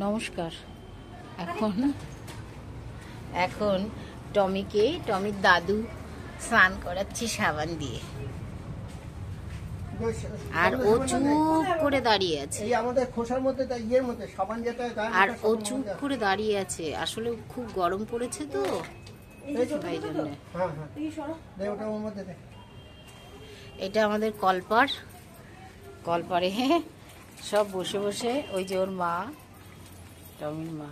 নমস্কার। এখন এখন টমির দাদু স্নান করাচ্ছে সাবান দিয়ে, আর ও চুপ করে দাঁড়িয়ে আছে। আমাদের খোসার মধ্যে ইয়ের মধ্যে সাবান যেটা, আর ও চুপ করে দাঁড়িয়ে আছে। আসলে খুব গরম পড়েছে তো, এই জন্য। এটা আমাদের কলপারে সব বসে বসে, ওই যে ওর মা, টমির মা।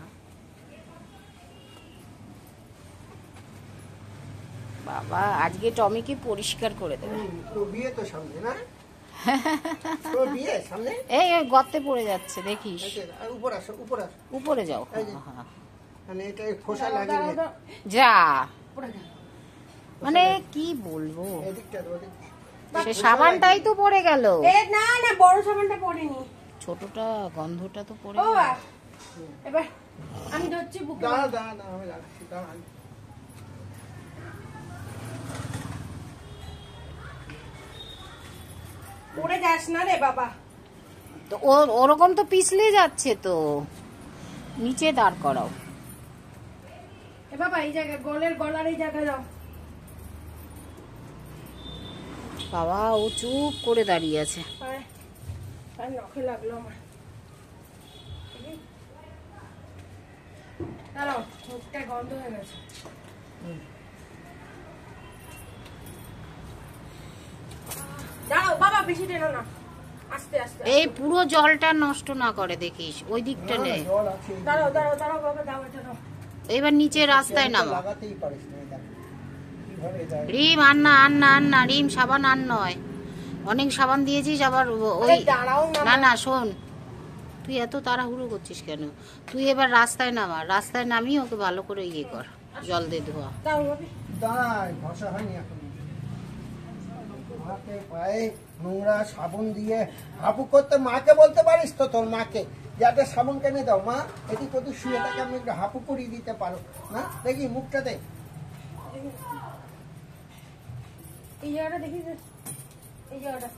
বাবা আজকে টমিকে পরিষ্কার করে দেবে। বিয়ে তো সামনে না, বিয়ে সামনে। এই গর্তে পড়ে যাচ্ছে দেখিস। উপরে যাও। মানে এটা খোসা লাগিয়ে যা, মানে কি বলবো, সে সাবানটাই তো পড়ে গেল। না না, বড় সাবানটা পড়েনি, ছোটটা গন্ধটা তো পড়ে। এবার আমি ধরছি বুকে। আমি রাখছি, পড়ে যাস না রে বাবা। তো ওরকম তো পিছলে যাচ্ছে, তো নিচে দাঁড় করাও। এ বাবা এই জায়গা, গলার এই জায়গা দাও। বাবা ও চুপ করে দাঁড়িয়ে আছে। নখে লাগলো আমার। দাঁড়াও, মুখটা গন্ধ হয়ে গেছে। দাঁড়াও বাবা, বেশি টেনো না, আস্তে আস্তে। এই পুরো জলটা নষ্ট না করে দেখিস, ওই দিকটা নে। দাঁড়াও দাঁড়াও দাঁড়াও বাবা, দাও এটা দাও। এবার নিচে রাস্তায় নামো। লাগাতেই পারিস না, রিম আন না রিম, সাবান আন নয়, অনেক সাবান দিয়েছিস আবার। ওই না শোন, তুই এত তাড়াহুড়ো করছিস কেন? তুই এবার রাস্তায় নামা, রাস্তায় নামিয়ে ওকে ভালো করে ইয়ে কর, জল দিয়ে ধোয়া। ঘষা হয়নি এখন, হাতে পায়ে নোংরা সাবুন দিয়ে হাপু করতে। মাকে বলতে পারিস তো তোর মাকে, যাতে সাবুন কিনে দাও। মা এদিক ওদিক শুয়ে থাকে, আমি একটু হাপু করিয়ে দিতে পারো না? দেখি মুখটাতে এই জায়গাটা দেখি, এই জায়গাটা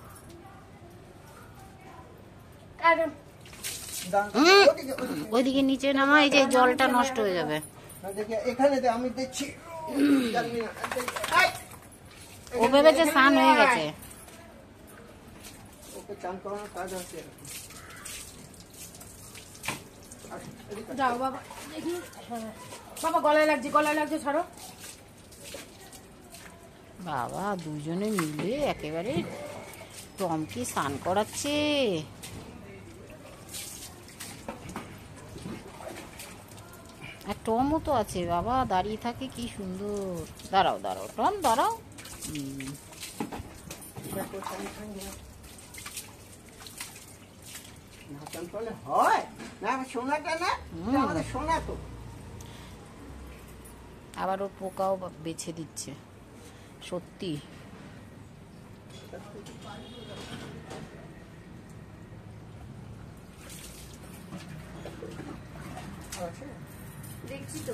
ওইদিকে নিচে নামা, এই যে জলটা নষ্ট হয়ে যাবে। দেখি এখানে আমি দেখছি, ও ভেবেছে স্নান হয়ে গেছে। ওকে চান করানোর কাজ আছে। যাও বাবা, দেখি। বাবা গলায় লাগছে, ছাড়ো। বাবা দুজনে মিলে একেবারে টমকে স্নান করাচ্ছে। আর টমও তো আছে বাবা, দাঁড়িয়ে থাকে কি সুন্দর। দাঁড়াও টম দাঁড়াও। আবার ওর পোকাও বেছে দিচ্ছে, সত্যি। দেখছি তো।